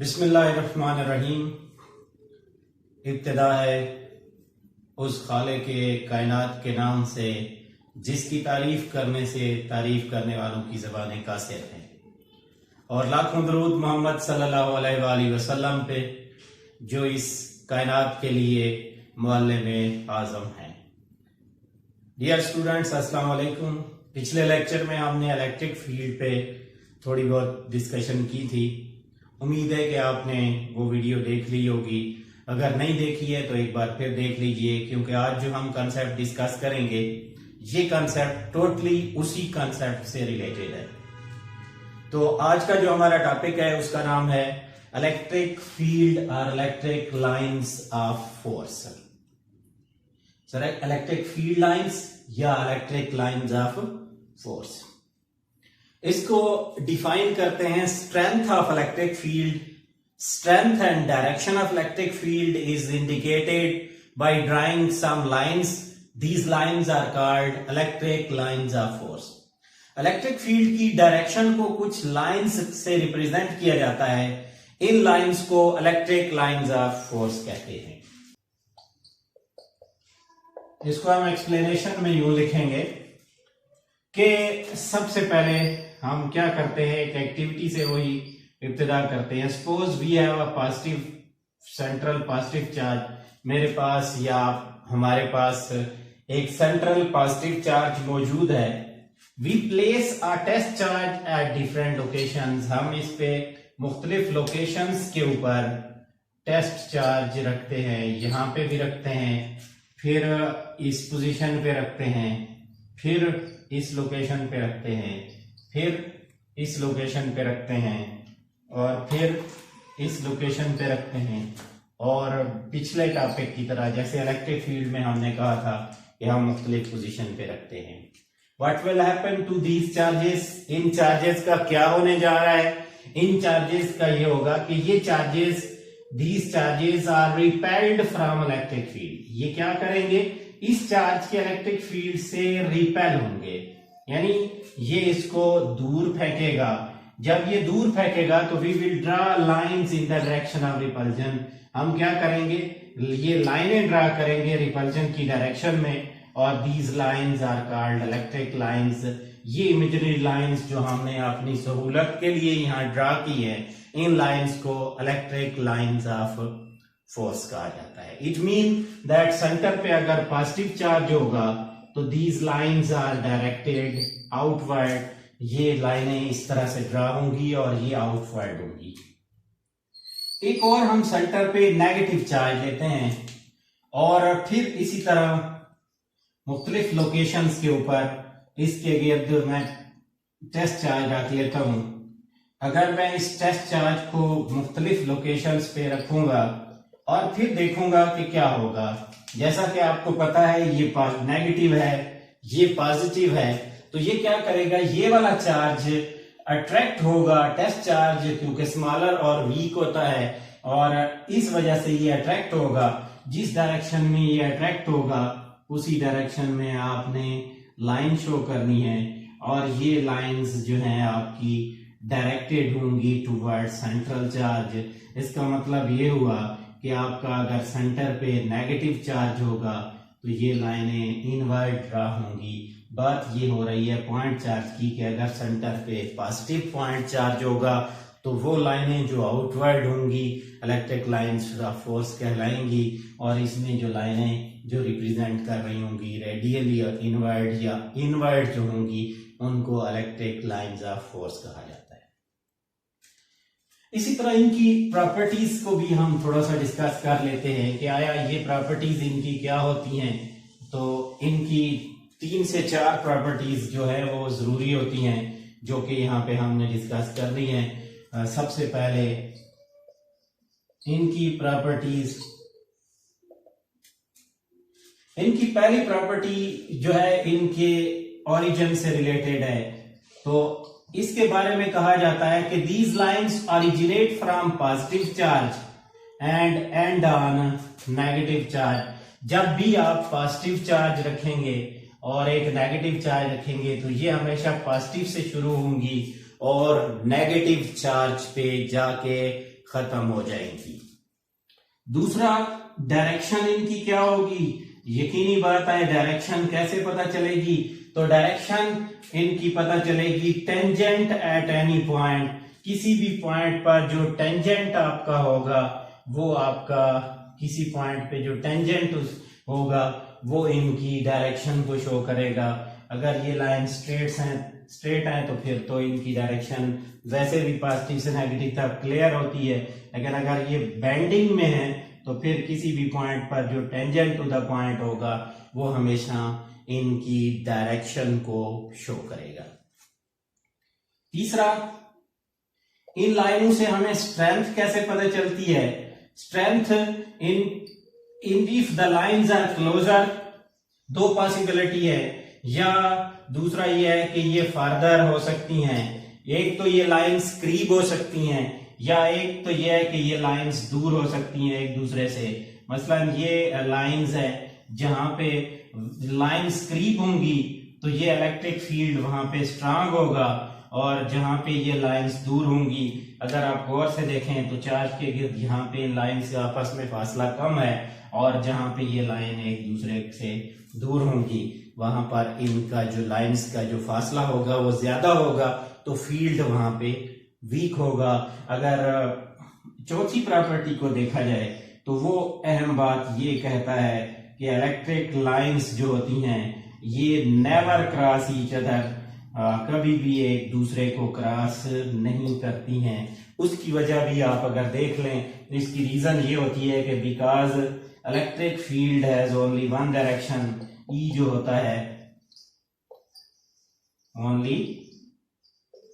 बिस्मिल्लाहिर्रहमानिर्रहीम। इब्तिदा है उस खाले के कायनात के नाम से जिसकी तारीफ करने से तारीफ करने वालों की ज़बानें कासिर हैं, और लाखों दरूद मोहम्मद सल्लल्लाहु अलैहि वसल्लम पे जो इस कायनात के लिए मुअल्लिम आज़म हैं। डियर स्टूडेंट्स, अस्सलाम वालेकुम। पिछले लेक्चर में हमने इलेक्ट्रिक फील्ड पे थोड़ी बहुत डिस्कशन की थी। उम्मीद है कि आपने वो वीडियो देख ली होगी। अगर नहीं देखी है तो एक बार फिर देख लीजिए, क्योंकि आज जो हम कंसेप्ट डिस्कस करेंगे ये कंसेप्ट टोटली उसी कंसेप्ट से रिलेटेड है। तो आज का जो हमारा टॉपिक है उसका नाम है इलेक्ट्रिक फील्ड और electric lines of force. Electric field lines या इलेक्ट्रिक लाइंस ऑफ फोर्स, इसको डिफाइन करते हैं strength of electric field. Strength and direction of electric field is indicated by drawing some lines. These lines are called electric lines of force. Electric field की direction को कुछ lines से represent किया जाता है। इन लाइंस को इलेक्ट्रिक लाइंस ऑफ फोर्स कहते हैं। इसको हम एक्सप्लेनेशन में यूं लिखेंगे कि सबसे पहले हम क्या करते हैं, एक एक्टिविटी से वही इब्तिदा करते हैं। Suppose we have a positive central positive charge. मेरे पास या हमारे पास एक सेंट्रल पॉजिटिव चार्ज मौजूद है। We place a test charge at different locations. हम इस पे मुख्तलिफ लोकेशंस के ऊपर टेस्ट चार्ज रखते हैं। यहाँ पे भी रखते हैं, फिर इस पोजीशन पे रखते हैं, फिर इस लोकेशन पे रखते हैं, फिर इस लोकेशन पे रखते हैं, और फिर इस लोकेशन पे रखते हैं। और पिछले टॉपिक की तरह जैसे इलेक्ट्रिक फील्ड में हमने कहा था कि हम मुख्तलिफ पोजीशन पे रखते हैं। What will happen to these charges? इन चार्जेस का क्या होने जा रहा है? इन चार्जेस का ये होगा कि ये charges, these charges are repelled from electric field. ये क्या करेंगे? इस चार्ज के इलेक्ट्रिक फील्ड से रिपेल होंगे, यानी ये इसको दूर फेंकेगा। जब ये दूर फेंकेगा तो we will draw lines in the direction of repulsion. हम क्या करेंगे? ये लाइनें ड्रा करेंगे रिपल्जन की डायरेक्शन में, और these lines are called electric lines. ये इमेजिनरी लाइंस जो हमने अपनी सहूलत के लिए यहाँ ड्रा की है, इन लाइंस को इलेक्ट्रिक लाइंस ऑफ फोर्स कहा जाता है। इट मीन दैट सेंटर पे अगर पॉजिटिव चार्ज होगा तो these lines are directed outward. ये लाइनें इस तरह से ड्रा होंगी और ये आउटवर्ड होंगी। एक और हम सेंटर पे नेगेटिव चार्ज लेते हैं, और फिर इसी तरह मुख्तलिफ लोकेशंस के ऊपर इसके गिर्द मैं टेस्ट चार्ज रख लेता हूं। अगर मैं इस टेस्ट चार्ज को मुख्तलिफ लोकेशंस पे रखूंगा और फिर देखूंगा कि क्या होगा। जैसा कि आपको पता है ये नेगेटिव है, ये पॉजिटिव है, तो ये क्या करेगा? ये वाला चार्ज अट्रैक्ट होगा। टेस्ट चार्ज क्योंकि स्मॉलर और वीक होता है, और इस वजह से ये अट्रैक्ट होगा। जिस डायरेक्शन में ये अट्रैक्ट होगा उसी डायरेक्शन में आपने लाइन शो करनी है, और ये लाइंस जो हैं आपकी डायरेक्टेड होंगी टुवर्ड सेंट्रल चार्ज। इसका मतलब ये हुआ कि आपका अगर सेंटर पे नेगेटिव चार्ज होगा तो ये लाइनें इनवर्ड ड्रा होंगी। बात ये हो रही है पॉइंट चार्ज की कि अगर सेंटर पे पॉजिटिव पॉइंट चार्ज होगा तो वो लाइनें जो आउटवर्ड होंगी इलेक्ट्रिक लाइंस ऑफ फोर्स कहलाएंगी, और इसमें जो लाइनें जो रिप्रेजेंट कर रही होंगी रेडियली और इनवर्ड या इनवर्ड जो होंगी उनको इलेक्ट्रिक लाइंस ऑफ फोर्स कहा जाता है। इसी तरह इनकी प्रॉपर्टीज को भी हम थोड़ा सा डिस्कस कर लेते हैं कि आया ये प्रॉपर्टीज इनकी क्या होती हैं। तो इनकी 3 से 4 प्रॉपर्टीज जो है वो जरूरी होती हैं, जो कि यहाँ पे हमने डिस्कस कर ली हैं। सबसे पहले इनकी प्रॉपर्टीज, इनकी पहली प्रॉपर्टी जो है इनके ओरिजिन से रिलेटेड है। तो इसके बारे में कहा जाता है कि these lines originate from positive charge and and on negative charge. जब भी आप पॉजिटिव चार्ज रखेंगे और एक नेगेटिव चार्ज रखेंगे तो ये हमेशा पॉजिटिव से शुरू होंगी और नेगेटिव चार्ज पे जाके खत्म हो जाएंगी। दूसरा, डायरेक्शन इनकी क्या होगी? यकीनी बात है, डायरेक्शन कैसे पता चलेगी? तो डायरेक्शन इनकी पता चलेगी टेंजेंट एट एनी पॉइंट, किसी भी पॉइंट पर जो टेंजेंट आपका होगा वो आपका किसी पॉइंट पे जो टेंजेंट होगा वो इनकी डायरेक्शन को शो करेगा। अगर ये लाइन स्ट्रेट है तो फिर तो इनकी डायरेक्शन वैसे भी पॉजिटिव से नेगेटिव तक क्लियर होती है, लेकिन अगर ये बेंडिंग में है तो फिर किसी भी पॉइंट पर जो टेंजेंट टू द पॉइंट होगा वो हमेशा इनकी डायरेक्शन को शो करेगा। तीसरा, इन लाइनों से हमें स्ट्रेंथ कैसे पता चलती है? Strength in if the lines are closer, दो पॉसिबिलिटी है, या दूसरा ये है कि ये फार्दर हो सकती हैं, एक तो ये लाइंस करीब हो सकती हैं, या एक तो ये है कि ये लाइंस दूर हो सकती हैं एक दूसरे से। मसलन ये लाइंस है, जहां पे लाइंस करीब होंगी तो ये इलेक्ट्रिक फील्ड वहां पे स्ट्रांग होगा, और जहां पे ये लाइंस दूर होंगी, अगर आप गौर से देखें तो चार्ज के गिर्द यहाँ पे लाइंस के आपस में फासला कम है, और जहां पे ये लाइन एक दूसरे से दूर होंगी वहां पर इनका जो लाइंस का जो फासला होगा वो ज्यादा होगा, तो फील्ड वहां पे वीक होगा। अगर चौथी प्रॉपर्टी को देखा जाए तो वो अहम बात ये कहता है कि इलेक्ट्रिक लाइंस जो होती हैं ये नेवर क्रॉस ईच अदर, कभी भी एक दूसरे को क्रॉस नहीं करती हैं। उसकी वजह भी आप अगर देख लें, इसकी रीजन ये होती है कि because electric field has only one direction, E जो होता है ओनली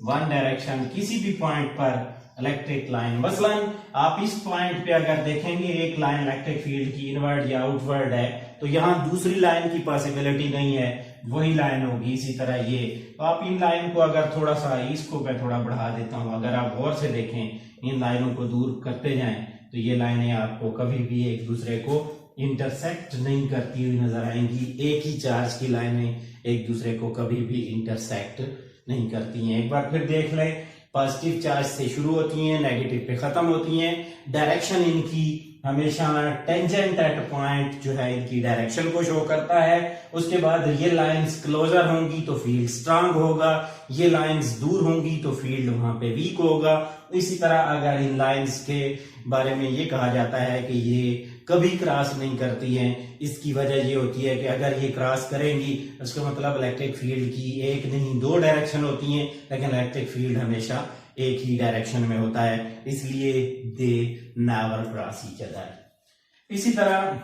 वन डायरेक्शन, किसी भी पॉइंट पर इलेक्ट्रिक लाइन, मसलन आप इस पॉइंट पे अगर देखेंगे एक लाइन इलेक्ट्रिक फील्ड की इनवर्ड या आउटवर्ड है, तो यहां दूसरी लाइन की पॉसिबिलिटी नहीं है, वही लाइन होगी। इसी तरह ये, तो आप इन लाइन को अगर थोड़ा सा, इसको मैं थोड़ा बढ़ा देता हूं, अगर आप गौर से देखें इन लाइनों को दूर करते जाएं तो ये लाइनें आपको कभी भी एक दूसरे को इंटरसेक्ट नहीं करती हुई नजर आएंगी। एक ही चार्ज की लाइनें एक दूसरे को कभी भी इंटरसेक्ट नहीं करती हैं। एक बार फिर देख लें, पॉजिटिव चार्ज से शुरू होती हैं, नेगेटिव पे खत्म होती हैं। डायरेक्शन इनकी हमेशा टेंजेंट एट पॉइंट जो है इनकी डायरेक्शन को शो करता है। उसके बाद ये लाइंस क्लोजर होंगी तो फील्ड स्ट्रांग होगा, ये लाइंस दूर होंगी तो फील्ड वहां पे वीक होगा। इसी तरह अगर इन लाइंस के बारे में ये कहा जाता है कि ये कभी क्रॉस नहीं करती हैं, इसकी वजह ये होती है कि अगर ये क्रॉस करेंगी उसका मतलब इलेक्ट्रिक फील्ड की एक नहीं दो डायरेक्शन होती हैं, लेकिन इलेक्ट्रिक फील्ड हमेशा एक ही डायरेक्शन में होता है, इसलिए they never cross each other. इसी तरह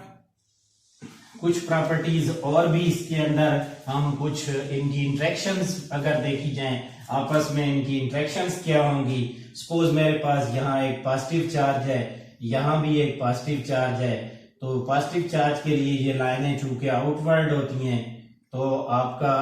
कुछ प्रॉपर्टीज और भी इसके अंदर, हम कुछ इनकी इंटरेक्शंस अगर देखी जाएं, आपस में इनकी इंटरेक्शंस क्या होंगी। सपोज मेरे पास यहाँ एक पॉजिटिव चार्ज है, यहाँ भी एक पॉजिटिव चार्ज है, तो पॉजिटिव चार्ज के लिए ये लाइनें चूंकि आउटवर्ड होती हैं, तो आपका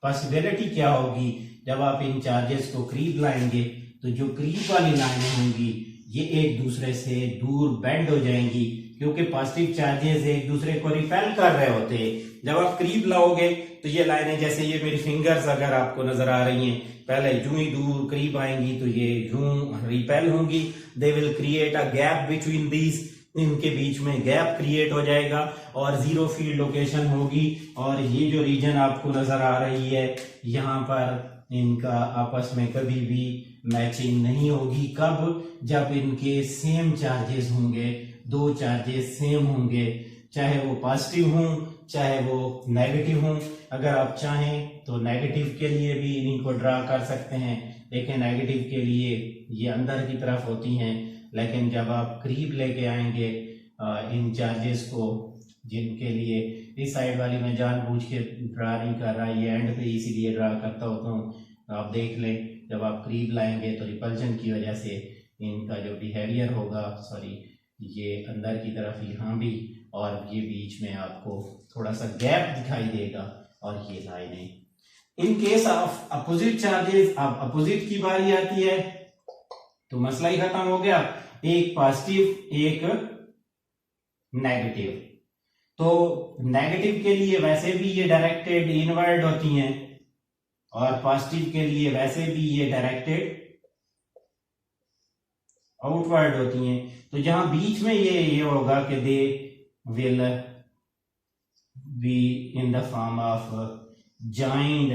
पॉसिबिलिटी क्या होगी, जब आप इन चार्जेस को करीब लाएंगे तो जो करीब वाली लाइनें होंगी ये एक दूसरे से दूर बेंड हो जाएंगी, क्योंकि पॉजिटिव चार्जेस एक दूसरे को रिपेल कर रहे होते हैं। जब आप करीब लाओगे तो ये लाइनें, जैसे ये मेरी फिंगर्स अगर आपको नजर आ रही हैं, पहले यूं ही दूर करीब आएंगी तो ये यूं रिपेल होंगी, they will create a gap between these, इनके बीच में गैप क्रिएट हो जाएगा और जीरो फील्ड लोकेशन होगी। और ये जो रीजन आपको नजर आ रही है यहाँ पर, इनका आपस में कभी भी मैचिंग नहीं होगी। कब? जब इनके सेम चार्जेस होंगे, दो चार्जेस सेम होंगे, चाहे वो पॉजिटिव हों चाहे वो नेगेटिव हों। अगर आप चाहें तो नेगेटिव के लिए भी इन्हीं को ड्रा कर सकते हैं, लेकिन नेगेटिव के लिए ये अंदर की तरफ होती हैं, लेकिन जब आप करीब लेके आएंगे इन चार्जेस को, जिनके लिए इस साइड वाली मैं जानबूझ के ड्रा नहीं कर रहा, ये एंड पे इसीलिए ड्रा करता होता हूँ, आप देख लें जब आप करीब लाएंगे तो रिपल्जन की वजह से इनका जो बिहेवियर होगा, ये अंदर की तरफ यहाँ भी, और ये बीच में आपको थोड़ा सा गैप दिखाई देगा, और ये लाइनें। In case of opposite charges, अब अपोजिट की बारी आती है तो मसला ही खत्म हो गया, एक पॉजिटिव एक नेगेटिव। तो नेगेटिव के लिए वैसे भी ये डायरेक्टेड इनवर्ड होती हैं, और पॉजिटिव के लिए वैसे भी ये डायरेक्टेड आउटवर्ड होती हैं। तो जहां बीच में ये होगा कि they will be in the form of joint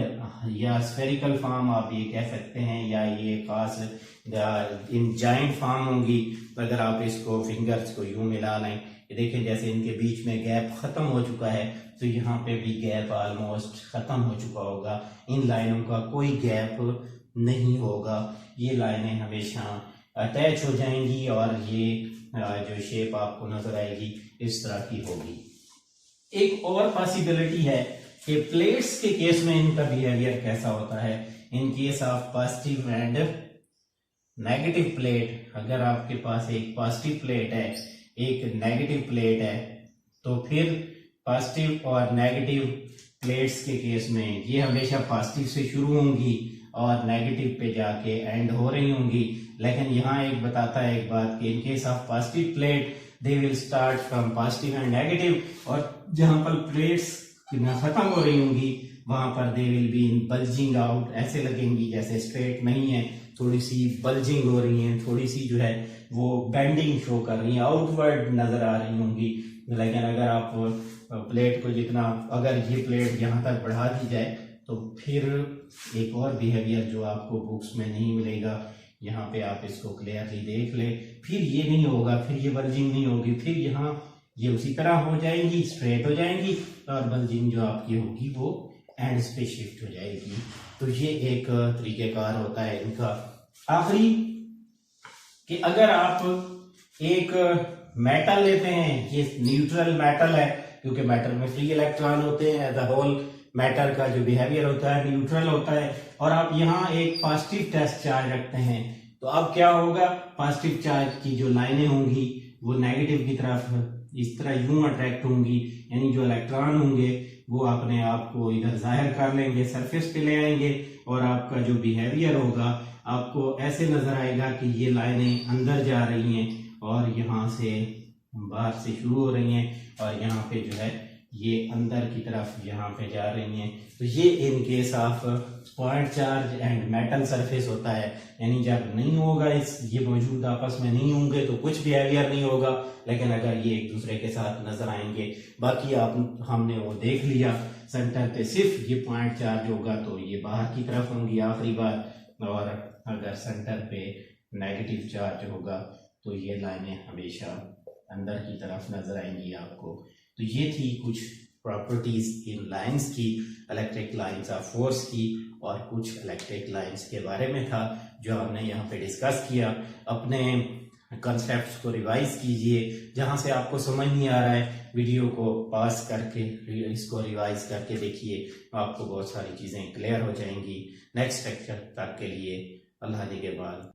या स्फेरिकल फॉर्म आप ये कह सकते हैं, या ये खास इन जॉइंट फॉर्म होंगी। तो अगर आप इसको फिंगर्स को यूं मिला लें, ये देखें जैसे इनके बीच में गैप खत्म हो चुका है, तो यहाँ पे भी गैप ऑलमोस्ट खत्म हो चुका होगा। इन लाइनों का कोई गैप नहीं होगा, ये लाइनें हमेशा अटैच हो जाएंगी और ये जो शेप आपको नजर आएगी इस तरह की होगी। एक और पॉसिबिलिटी है कि प्लेट्स के केस में इनका बिहेवियर कैसा होता है। In case of positive and negative plate, अगर आपके पास एक पॉजिटिव प्लेट है एक नेगेटिव प्लेट है, तो फिर पॉजिटिव और नेगेटिव प्लेट्स के केस में ये हमेशा पॉजिटिव से शुरू होंगी और नेगेटिव पे जाके एंड हो रही होंगी। लेकिन यहाँ एक बताता है एक बात कि in case of positive plate they will start from positive and negative, और जहां पर प्लेट्स खत्म हो रही होंगी वहां पर they will be in bulging out, ऐसे लगेंगी जैसे स्ट्रेट नहीं है, थोड़ी सी बल्जिंग हो रही है, थोड़ी सी जो है वो बेंडिंग शो कर रही है, आउटवर्ड नजर आ रही होंगी। लेकिन अगर आप प्लेट को जितना, अगर ये प्लेट यहाँ तक बढ़ा दी जाए तो फिर एक और बिहेवियर जो आपको बुक्स में नहीं मिलेगा, यहाँ पे आप इसको क्लियरली देख ले, फिर ये नहीं होगा, फिर ये बल्जिंग नहीं होगी, फिर यहाँ ये उसी तरह हो जाएंगी, स्ट्रेट हो जाएंगी, और बल्जिंग जो आपकी होगी वो एंड्स पे शिफ्ट हो जाएगी। तो ये एक तरीकेकार होता है इनका। आखिरी कि अगर आप एक मेटल लेते हैं, ये न्यूट्रल मेटल है क्योंकि मेटल में फ्री इलेक्ट्रॉन होते हैं, एज अ होल मैटर का जो बिहेवियर होता है न्यूट्रल होता है, और आप यहाँ एक पॉजिटिव टेस्ट चार्ज रखते हैं, तो अब क्या होगा, पॉजिटिव चार्ज की जो लाइनें होंगी वो नेगेटिव की तरफ इस तरह यूं अट्रैक्ट होंगी, यानी जो इलेक्ट्रॉन होंगे वो अपने आप को इधर जाहिर कर लेंगे, सरफेस पे ले आएंगे, और आपका जो बिहेवियर होगा आपको ऐसे नजर आएगा कि ये लाइनें अंदर जा रही हैं और यहाँ से बाहर से शुरू हो रही हैं, और यहाँ पे जो है ये अंदर की तरफ यहाँ पे जा रही हैं। तो ये in case of point charge and metal surface होता है, यानी जब नहीं होगा ये मौजूद आपस में नहीं होंगे तो कुछ बिहेवियर नहीं होगा, लेकिन अगर ये एक दूसरे के साथ नजर आएंगे, बाकी हमने वो देख लिया, सेंटर पे सिर्फ ये पॉइंट चार्ज होगा तो ये बाहर की तरफ होंगी आखिरी बार, और अगर सेंटर पे नेगेटिव चार्ज होगा तो ये लाइनें हमेशा अंदर की तरफ नजर आएंगी आपको। तो ये थी कुछ प्रॉपर्टीज इन लाइंस की, इलेक्ट्रिक लाइंस ऑफ फोर्स की, और कुछ इलेक्ट्रिक लाइंस के बारे में था जो हमने यहाँ पे डिस्कस किया। अपने कॉन्सेप्ट्स को रिवाइज कीजिए, जहाँ से आपको समझ नहीं आ रहा है वीडियो को पॉज करके इसको रिवाइज करके देखिए, आपको बहुत सारी चीजें क्लियर हो जाएंगी। नेक्स्ट लेक्चर तक के लिए अल्लाह के बाद।